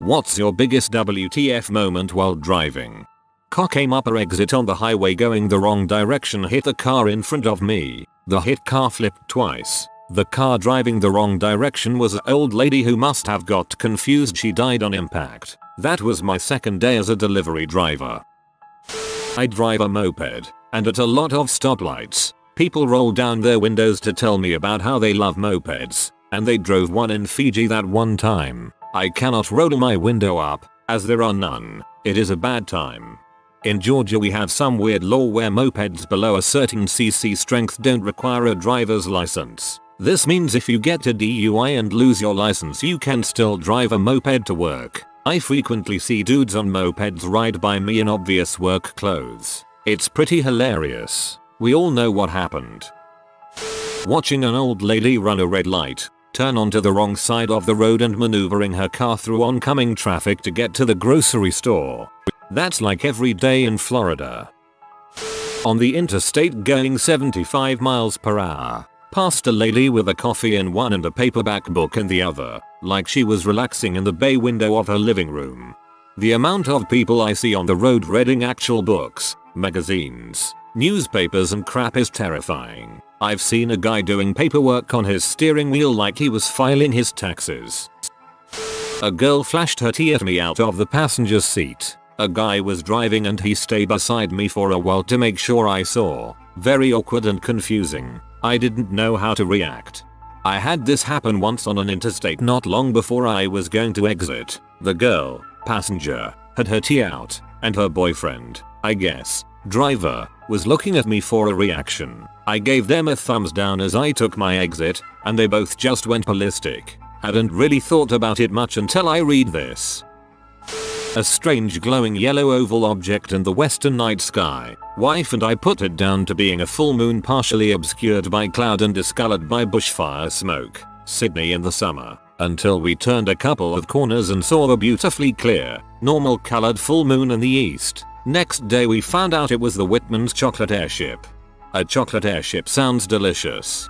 What's your biggest WTF moment while driving? Car came up a exit on the highway going the wrong direction, hit the car in front of me. The hit car flipped twice. The car driving the wrong direction was an old lady who must have got confused. She died on impact. That was my second day as a delivery driver. I drive a moped, and at a lot of stoplights, people roll down their windows to tell me about how they love mopeds, and they drove one in Fiji that one time. I cannot roll my window up, as there are none. It is a bad time. In Georgia we have some weird law where mopeds below a certain cc strength don't require a driver's license. This means if you get a DUI and lose your license you can still drive a moped to work. I frequently see dudes on mopeds ride by me in obvious work clothes. It's pretty hilarious. We all know what happened. Watching an old lady run a red light, turn onto the wrong side of the road and maneuvering her car through oncoming traffic to get to the grocery store. That's like every day in Florida. On the interstate going 75 miles per hour, past a lady with a coffee in one and a paperback book in the other, like she was relaxing in the bay window of her living room. The amount of people I see on the road reading actual books, magazines, newspapers and crap is terrifying. I've seen a guy doing paperwork on his steering wheel like he was filing his taxes. A girl flashed her tea at me out of the passenger seat. A guy was driving and he stayed beside me for a while to make sure I saw. Very awkward and confusing. I didn't know how to react. I had this happen once on an interstate not long before I was going to exit. The girl, passenger, had her tea out, and her boyfriend, I guess, driver, was looking at me for a reaction. I gave them a thumbs down as I took my exit, and they both just went ballistic. Hadn't really thought about it much until I read this. A strange glowing yellow oval object in the western night sky. Wife and I put it down to being a full moon partially obscured by cloud and discolored by bushfire smoke. Sydney in the summer. Until we turned a couple of corners and saw the beautifully clear, normal colored full moon in the east. Next day we found out it was the Whitman's chocolate airship. A chocolate airship sounds delicious.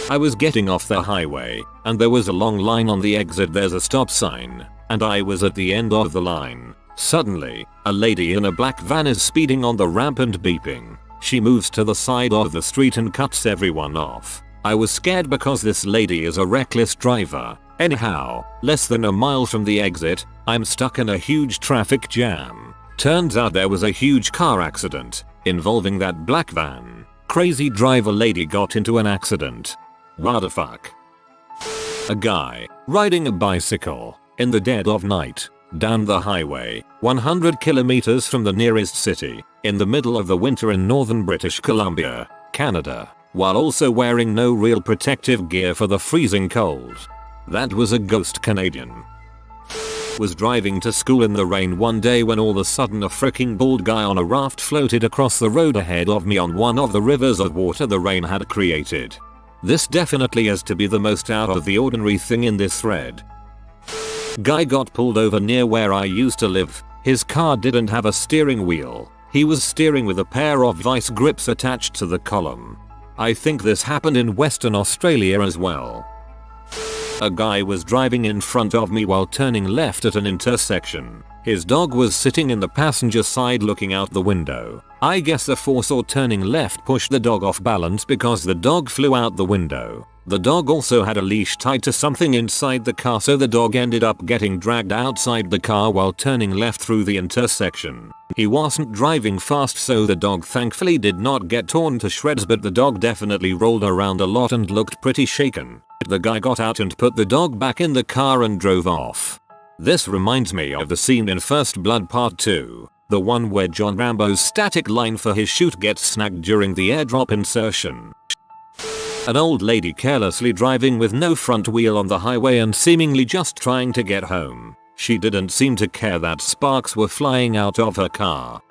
I was getting off the highway, and there was a long line on the exit. There's a stop sign, and I was at the end of the line. Suddenly, a lady in a black van is speeding on the ramp and beeping. She moves to the side of the street and cuts everyone off. I was scared because this lady is a reckless driver. Anyhow, less than a mile from the exit, I'm stuck in a huge traffic jam. Turns out there was a huge car accident involving that black van. Crazy driver lady got into an accident. What the fuck? A guy riding a bicycle in the dead of night down the highway 100 kilometers from the nearest city in the middle of the winter in northern British Columbia, Canada, while also wearing no real protective gear for the freezing cold. That was a ghost Canadian. Was driving to school in the rain one day when all of a sudden a freaking bald guy on a raft floated across the road ahead of me on one of the rivers of water the rain had created. This definitely has to be the most out of the ordinary thing in this thread. Guy got pulled over near where I used to live. His car didn't have a steering wheel. He was steering with a pair of vice grips attached to the column. I think this happened in Western Australia as well. A guy was driving in front of me while turning left at an intersection. His dog was sitting in the passenger side looking out the window. I guess the force of turning left pushed the dog off balance because the dog flew out the window. The dog also had a leash tied to something inside the car, so the dog ended up getting dragged outside the car while turning left through the intersection. He wasn't driving fast, so the dog thankfully did not get torn to shreds, but the dog definitely rolled around a lot and looked pretty shaken. The guy got out and put the dog back in the car and drove off. This reminds me of the scene in First Blood Part 2, the one where John Rambo's static line for his shoot gets snagged during the airdrop insertion. An old lady carelessly driving with no front wheel on the highway and seemingly just trying to get home. She didn't seem to care that sparks were flying out of her car.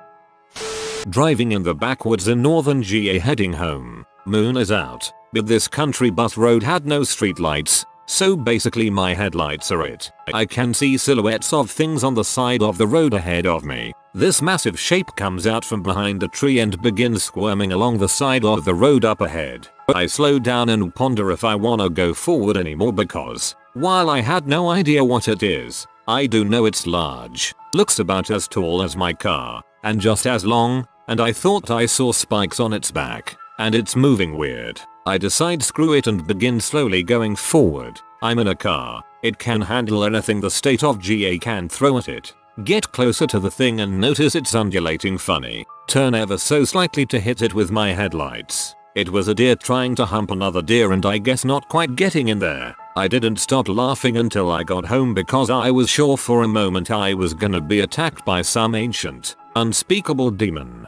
Driving in the backwoods in northern GA heading home. Moon is out, but this country bus road had no street lights, so basically my headlights are it. I can see silhouettes of things on the side of the road ahead of me. This massive shape comes out from behind a tree and begins squirming along the side of the road up ahead. I slow down and ponder if I wanna go forward anymore because, while I had no idea what it is, I do know it's large, looks about as tall as my car, and just as long, and I thought I saw spikes on its back, and it's moving weird. I decide screw it and begin slowly going forward. I'm in a car, it can handle anything the state of GA can throw at it. Get closer to the thing and notice it's undulating funny. Turn ever so slightly to hit it with my headlights. It was a deer trying to hump another deer and I guess not quite getting in there. I didn't stop laughing until I got home because I was sure for a moment I was gonna be attacked by some ancient, unspeakable demon.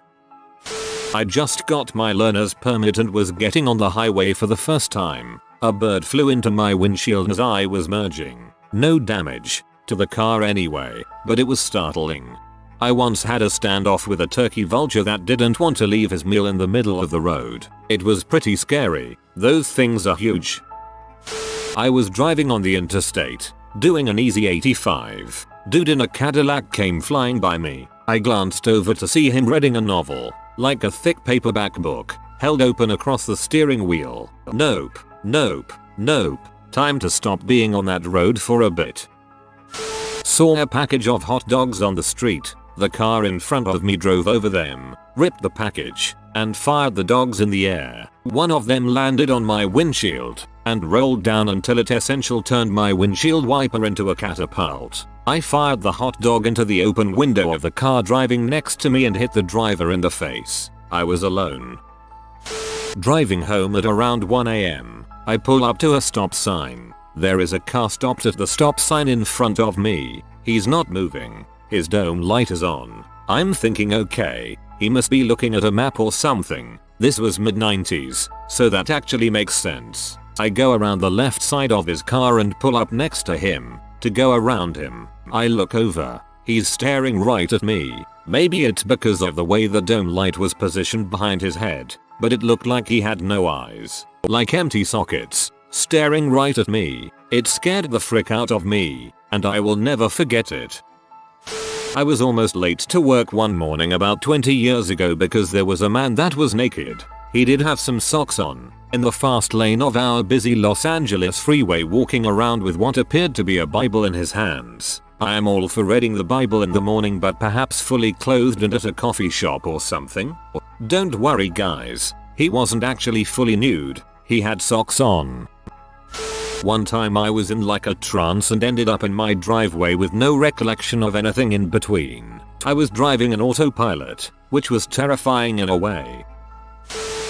I just got my learner's permit and was getting on the highway for the first time. A bird flew into my windshield as I was merging. No damage to the car anyway, but it was startling. I once had a standoff with a turkey vulture that didn't want to leave his meal in the middle of the road. It was pretty scary. Those things are huge. I was driving on the interstate, doing an easy 85. Dude in a Cadillac came flying by me. I glanced over to see him reading a novel, like a thick paperback book, held open across the steering wheel. Nope, nope, nope. Time to stop being on that road for a bit. Saw a package of hot dogs on the street. The car in front of me drove over them, ripped the package, and fired the dogs in the air. One of them landed on my windshield and rolled down until it essentially turned my windshield wiper into a catapult. I fired the hot dog into the open window of the car driving next to me and hit the driver in the face. I was alone. Driving home at around 1 AM, I pull up to a stop sign. There is a car stopped at the stop sign in front of me. He's not moving. His dome light is on. I'm thinking okay, he must be looking at a map or something. This was mid-90s, so that actually makes sense. I go around the left side of his car and pull up next to him to go around him. I look over. He's staring right at me. Maybe it's because of the way the dome light was positioned behind his head, but it looked like he had no eyes. Like empty sockets. Staring right at me. It scared the frick out of me, and I will never forget it. I was almost late to work one morning about 20 years ago because there was a man that was naked. He did have some socks on, in the fast lane of our busy Los Angeles freeway walking around with what appeared to be a Bible in his hands. I am all for reading the Bible in the morning but perhaps fully clothed and at a coffee shop or something? Don't worry guys, he wasn't actually fully nude, he had socks on. One time I was in like a trance and ended up in my driveway with no recollection of anything in between. I was driving an autopilot, which was terrifying in a way.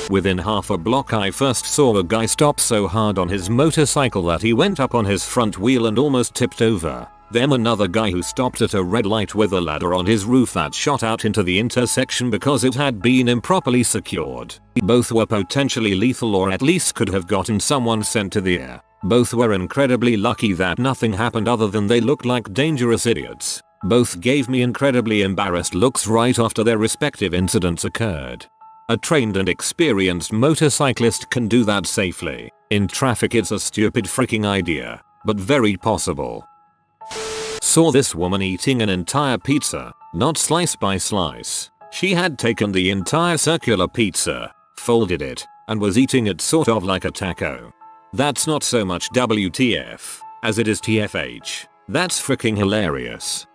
Within half a block I first saw a guy stop so hard on his motorcycle that he went up on his front wheel and almost tipped over. Then another guy who stopped at a red light with a ladder on his roof that shot out into the intersection because it had been improperly secured. Both were potentially lethal or at least could have gotten someone sent to the air. Both were incredibly lucky that nothing happened other than they looked like dangerous idiots. Both gave me incredibly embarrassed looks right after their respective incidents occurred. A trained and experienced motorcyclist can do that safely. In traffic it's a stupid freaking idea, but very possible. Saw this woman eating an entire pizza, not slice by slice. She had taken the entire circular pizza, folded it, and was eating it sort of like a taco. That's not so much WTF as it is TFH. That's freaking hilarious.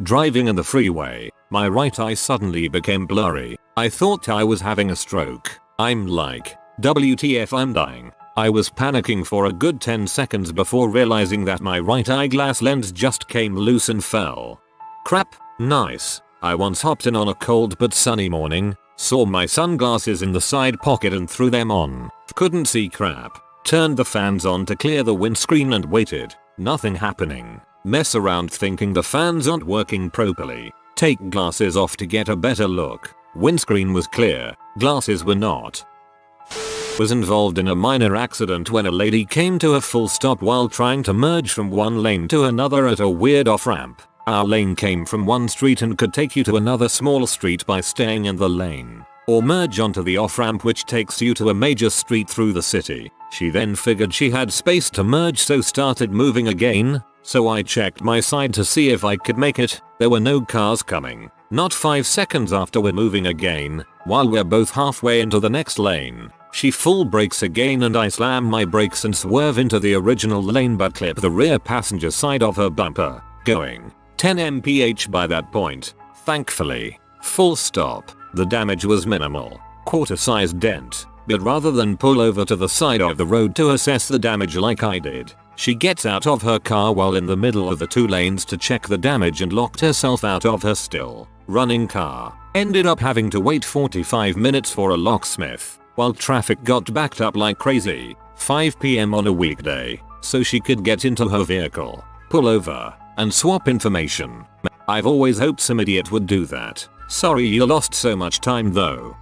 Driving in the freeway, my right eye suddenly became blurry. I thought I was having a stroke. I'm like, WTF, I'm dying. I was panicking for a good 10 seconds before realizing that my right eyeglass lens just came loose and fell. Crap, nice. I once hopped in on a cold but sunny morning, saw my sunglasses in the side pocket and threw them on. Couldn't see crap. Turned the fans on to clear the windscreen and waited. Nothing happening. Mess around thinking the fans aren't working properly. Take glasses off to get a better look. Windscreen was clear. Glasses were not. Was involved in a minor accident when a lady came to a full stop while trying to merge from one lane to another at a weird off-ramp. Our lane came from one street and could take you to another small street by staying in the lane, or merge onto the off-ramp which takes you to a major street through the city. She then figured she had space to merge so started moving again, so I checked my side to see if I could make it. There were no cars coming. Not 5 seconds after we're moving again, while we're both halfway into the next lane, She full brakes again and I slam my brakes and swerve into the original lane but clip the rear passenger side of her bumper, going 10 mph by that point. Thankfully, full stop, the damage was minimal, quarter-sized dent, but rather than pull over to the side of the road to assess the damage like I did, she gets out of her car while in the middle of the two lanes to check the damage and locked herself out of her still running car. Ended up having to wait 45 minutes for a locksmith while traffic got backed up like crazy, 5 PM on a weekday, so she could get into her vehicle, pull over, and swap information. I've always hoped some idiot would do that. Sorry you lost so much time though.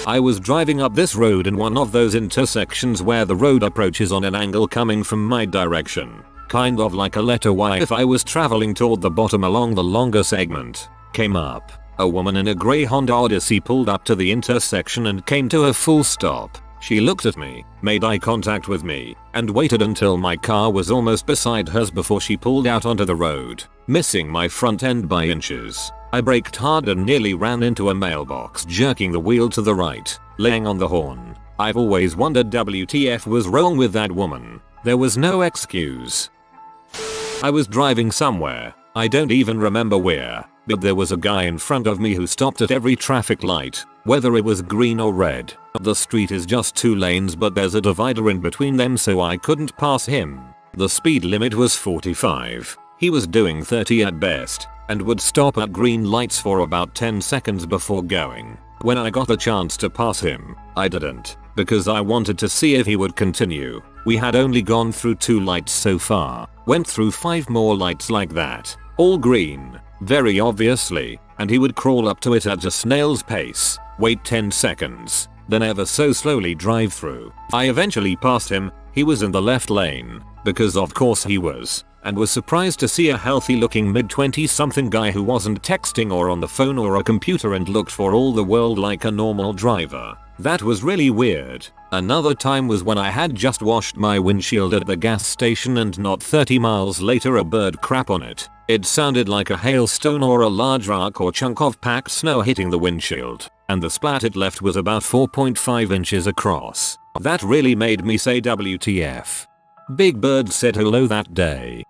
I was driving up this road in one of those intersections where the road approaches on an angle coming from my direction. Kind of like a letter Y if I was traveling toward the bottom along the longer segment. Came up. A woman in a grey Honda Odyssey pulled up to the intersection and came to a full stop. She looked at me, made eye contact with me, and waited until my car was almost beside hers before she pulled out onto the road, missing my front end by inches. I braked hard and nearly ran into a mailbox, jerking the wheel to the right, laying on the horn. I've always wondered WTF was wrong with that woman. There was no excuse. I was driving somewhere, I don't even remember where, but there was a guy in front of me who stopped at every traffic light, whether it was green or red. The street is just 2 lanes but there's a divider in between them so I couldn't pass him. The speed limit was 45. He was doing 30 at best, and would stop at green lights for about 10 seconds before going. When I got the chance to pass him, I didn't, because I wanted to see if he would continue. We had only gone through 2 lights so far, went through 5 more lights like that, all green, very obviously, and he would crawl up to it at a snail's pace, wait 10 seconds, then ever so slowly drive through. I eventually passed him. He was in the left lane, because of course he was, and was surprised to see a healthy looking mid-20 something guy who wasn't texting or on the phone or a computer and looked for all the world like a normal driver. That was really weird. Another time was when I had just washed my windshield at the gas station and not 30 miles later a bird crap on it. It sounded like a hailstone or a large rock or chunk of packed snow hitting the windshield, and the splat it left was about 4.5 inches across. That really made me say WTF. Big Bird said hello that day.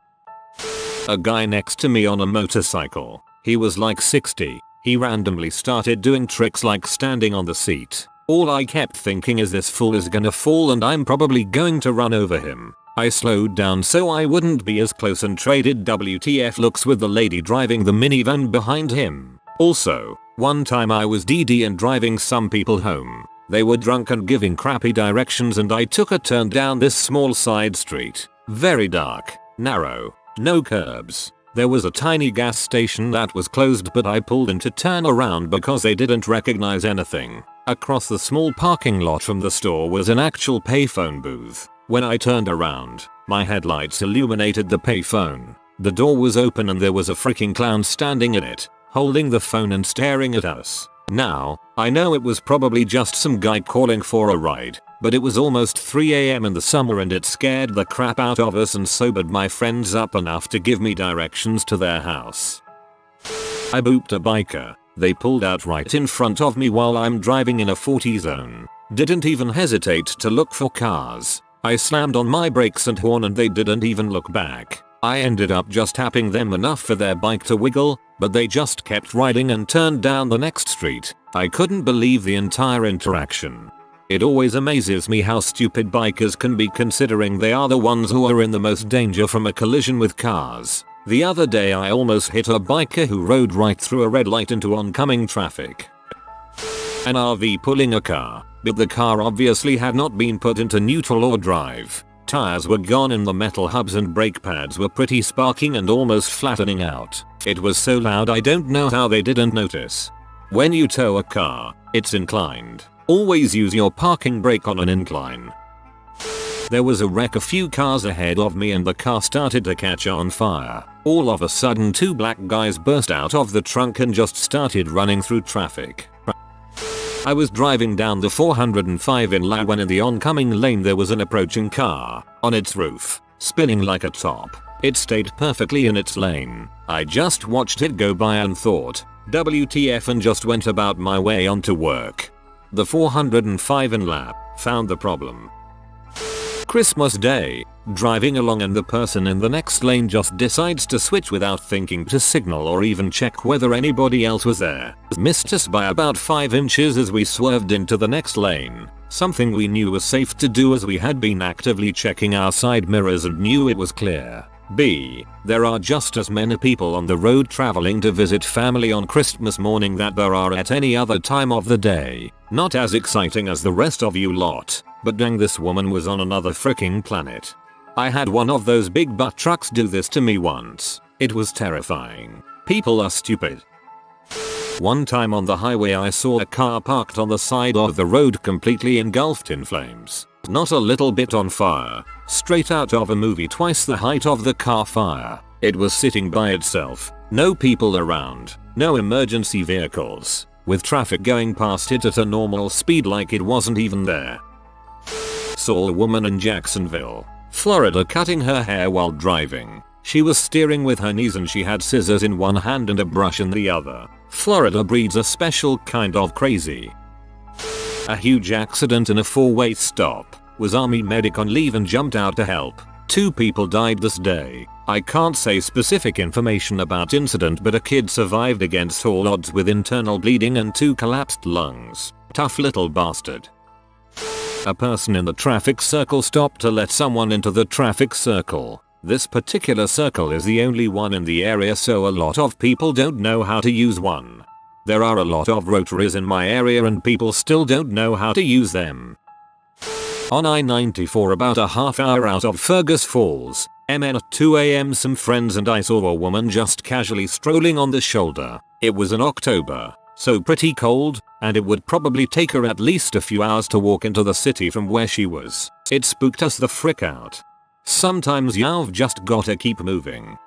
A guy next to me on a motorcycle. He was like 60. He randomly started doing tricks like standing on the seat. All I kept thinking is this fool is gonna fall and I'm probably going to run over him. I slowed down so I wouldn't be as close and traded WTF looks with the lady driving the minivan behind him. Also, one time I was DD and driving some people home. They were drunk and giving crappy directions and I took a turn down this small side street. Very dark, narrow, no curbs. There was a tiny gas station that was closed but I pulled in to turn around because they didn't recognize anything. Across the small parking lot from the store was an actual payphone booth. When I turned around, my headlights illuminated the payphone. The door was open and there was a freaking clown standing in it, holding the phone and staring at us. Now, I know it was probably just some guy calling for a ride, but it was almost 3 AM in the summer and it scared the crap out of us and sobered my friends up enough to give me directions to their house. I booped a biker. They pulled out right in front of me while I'm driving in a 40 zone. Didn't even hesitate to look for cars. I slammed on my brakes and horn and they didn't even look back. I ended up just tapping them enough for their bike to wiggle, but they just kept riding and turned down the next street. I couldn't believe the entire interaction. It always amazes me how stupid bikers can be considering they are the ones who are in the most danger from a collision with cars. The other day I almost hit a biker who rode right through a red light into oncoming traffic. An RV pulling a car, but the car obviously had not been put into neutral or drive. Tires were gone and the metal hubs and brake pads were pretty sparking and almost flattening out. It was so loud I don't know how they didn't notice. When you tow a car, it's inclined. Always use your parking brake on an incline. There was a wreck a few cars ahead of me and the car started to catch on fire. All of a sudden 2 black guys burst out of the trunk and just started running through traffic. I was driving down the 405 in La when in the oncoming lane there was an approaching car, on its roof, spinning like a top. It stayed perfectly in its lane. I just watched it go by and thought, WTF, and just went about my way onto work. The 405 in lap found the problem. Christmas Day, driving along and the person in the next lane just decides to switch without thinking to signal or even check whether anybody else was there. Missed us by about 5 inches as we swerved into the next lane. Something we knew was safe to do as we had been actively checking our side mirrors and knew it was clear. B. There are just as many people on the road traveling to visit family on Christmas morning that there are at any other time of the day. Not as exciting as the rest of you lot, but dang, this woman was on another freaking planet. I had one of those big butt trucks do this to me once. It was terrifying. People are stupid. One time on the highway I saw a car parked on the side of the road completely engulfed in flames. Not a little bit on fire. Straight out of a movie, twice the height of the car fire. It was sitting by itself. No people around. No emergency vehicles. With traffic going past it at a normal speed like it wasn't even there. Saw a woman in Jacksonville, Florida cutting her hair while driving. She was steering with her knees and she had scissors in one hand and a brush in the other. Florida breeds a special kind of crazy. A huge accident in a 4-way stop. Was army medic on leave and jumped out to help. 2 people died this day. I can't say specific information about incident, but a kid survived against all odds with internal bleeding and 2 collapsed lungs. Tough little bastard. A person in the traffic circle stopped to let someone into the traffic circle. This particular circle is the only one in the area, so a lot of people don't know how to use one. There are a lot of rotaries in my area and people still don't know how to use them. On I-94 about a half hour out of Fergus Falls, MN at 2 AM some friends and I saw a woman just casually strolling on the shoulder. It was in October, so pretty cold, and it would probably take her at least a few hours to walk into the city from where she was. It spooked us the frick out. Sometimes you've just gotta keep moving.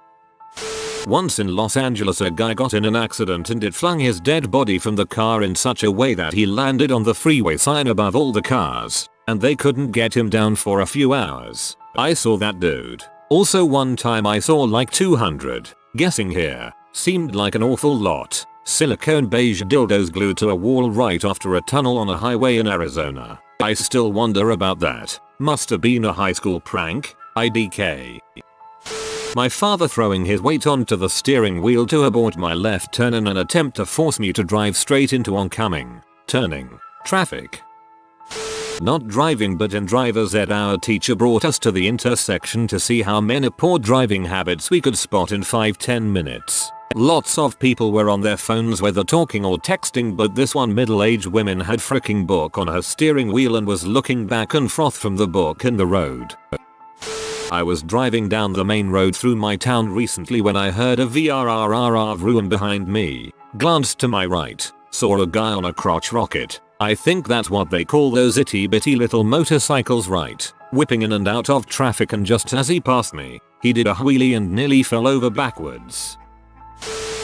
Once in Los Angeles a guy got in an accident and it flung his dead body from the car in such a way that he landed on the freeway sign above all the cars, and they couldn't get him down for a few hours. I saw that dude. Also one time I saw like 200, guessing here, seemed like an awful lot, silicone beige dildos glued to a wall right after a tunnel on a highway in Arizona. I still wonder about that. Must have been a high school prank. IDK. My father throwing his weight onto the steering wheel to abort my left turn in an attempt to force me to drive straight into oncoming, turning, traffic. Not driving, but in driver's ed our teacher brought us to the intersection to see how many poor driving habits we could spot in 5-10 minutes. Lots of people were on their phones, whether talking or texting, but this one middle-aged woman had fricking book on her steering wheel and was looking back and forth from the book in the road. I was driving down the main road through my town recently when I heard a VRRRR vroom behind me. Glanced to my right, saw a guy on a crotch rocket. I think that's what they call those itty bitty little motorcycles, right? Whipping in and out of traffic, and just as he passed me, he did a wheelie and nearly fell over backwards.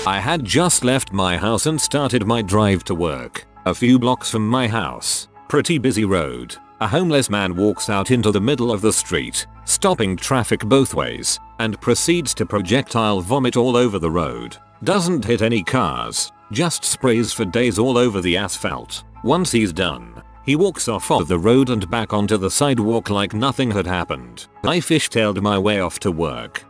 I had just left my house and started my drive to work. A few blocks from my house, pretty busy road, a homeless man walks out into the middle of the street, stopping traffic both ways, and proceeds to projectile vomit all over the road. Doesn't hit any cars, just sprays for days all over the asphalt. Once he's done, he walks off of the road and back onto the sidewalk like nothing had happened. I fishtailed my way off to work.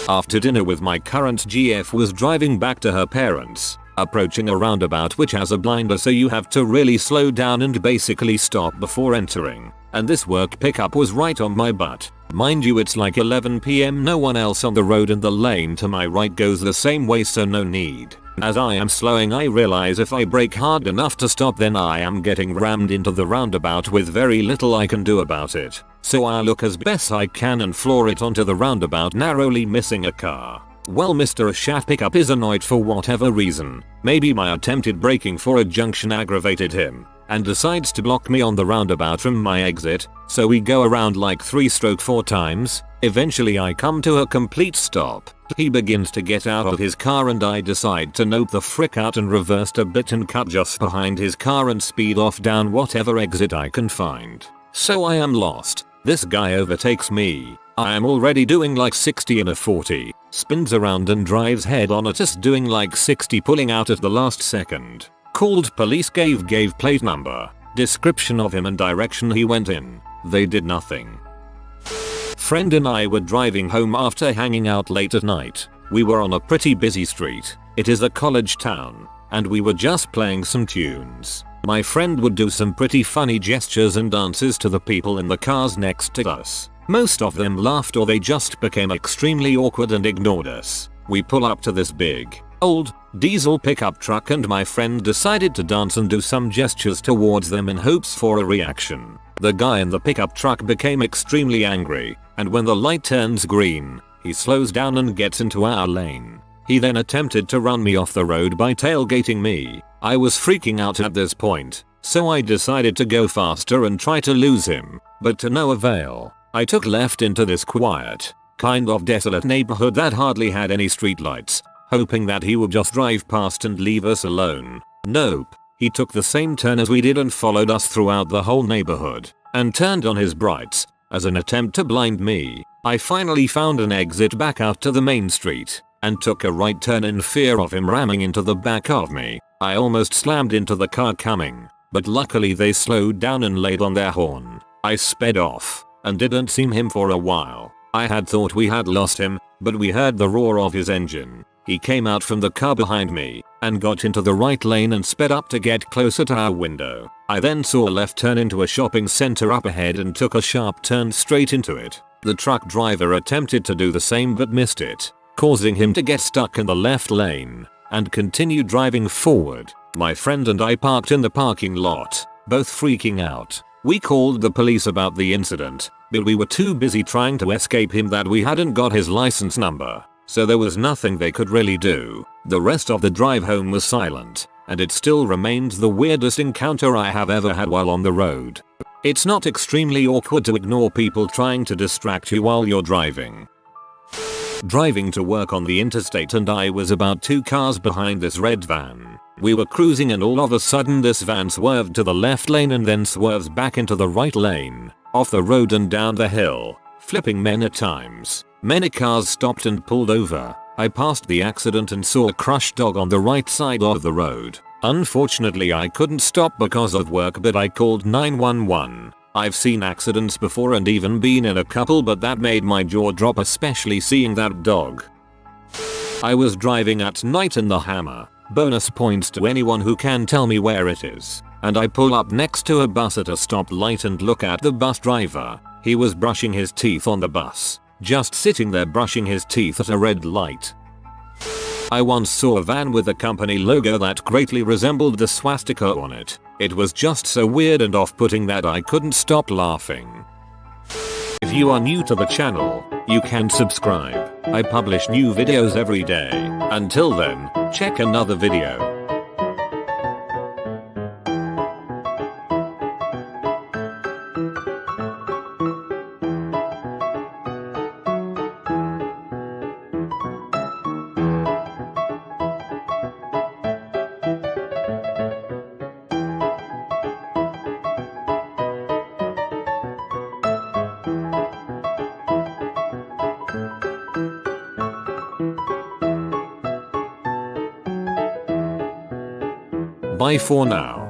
After dinner with my current GF was driving back to her parents, approaching a roundabout which has a blinder, so you have to really slow down and basically stop before entering. And this work pickup was right on my butt. Mind you, it's like 11 PM, no one else on the road and the lane to my right goes the same way, so no need. As I am slowing, I realize if I brake hard enough to stop, then I am getting rammed into the roundabout with very little I can do about it. So I look as best I can and floor it onto the roundabout, narrowly missing a car. Well, Mr. Shaft pickup is annoyed for whatever reason. Maybe my attempted braking for a junction aggravated him, and decides to block me on the roundabout from my exit, so we go around like 3-4 times. Eventually I come to a complete stop. He begins to get out of his car and I decide to nope the frick out and reversed a bit and cut just behind his car and speed off down whatever exit I can find. So I am lost. This guy overtakes me. I am already doing like 60 in a 40, spins around and drives head on at us doing like 60, pulling out at the last second. Called police, gave plate number, description of him and direction he went in. They did nothing. Friend and I were driving home after hanging out late at night. We were on a pretty busy street. It is a college town. And we were just playing some tunes. My friend would do some pretty funny gestures and dances to the people in the cars next to us. Most of them laughed or they just became extremely awkward and ignored us. We pull up to this big, old, diesel pickup truck and my friend decided to dance and do some gestures towards them in hopes for a reaction. The guy in the pickup truck became extremely angry, and when the light turns green, he slows down and gets into our lane. He then attempted to run me off the road by tailgating me. I was freaking out at this point, so I decided to go faster and try to lose him, but to no avail. I took left into this quiet, kind of desolate neighborhood that hardly had any streetlights, hoping that he would just drive past and leave us alone. Nope. He took the same turn as we did and followed us throughout the whole neighborhood, and turned on his brights, as an attempt to blind me. I finally found an exit back out to the main street, and took a right turn in fear of him ramming into the back of me. I almost slammed into the car coming, but luckily they slowed down and laid on their horn. I sped off, and didn't see him for a while. I had thought we had lost him, but we heard the roar of his engine. He came out from the car behind me, and got into the right lane and sped up to get closer to our window. I then saw a left turn into a shopping center up ahead and took a sharp turn straight into it. The truck driver attempted to do the same but missed it, causing him to get stuck in the left lane, and continue driving forward. My friend and I parked in the parking lot, both freaking out. We called the police about the incident, but we were too busy trying to escape him that we hadn't got his license number, so there was nothing they could really do. The rest of the drive home was silent, and it still remains the weirdest encounter I have ever had while on the road. It's not extremely awkward to ignore people trying to distract you while you're driving. Driving to work on the interstate and I was about 2 cars behind this red van. We were cruising and all of a sudden this van swerved to the left lane and then swerves back into the right lane, off the road and down the hill, flipping many times. Many cars stopped and pulled over. I passed the accident and saw a crushed dog on the right side of the road. Unfortunately I couldn't stop because of work, but I called 911. I've seen accidents before and even been in a couple, but that made my jaw drop, especially seeing that dog. I was driving at night in the Hammer. Bonus points to anyone who can tell me where it is. And I pull up next to a bus at a stoplight and look at the bus driver. He was brushing his teeth on the bus, just sitting there brushing his teeth at a red light. I once saw a van with a company logo that greatly resembled the swastika on it. It was just so weird and off-putting that I couldn't stop laughing. If you are new to the channel, you can subscribe. I publish new videos every day. Until then, check another video. Bye for now.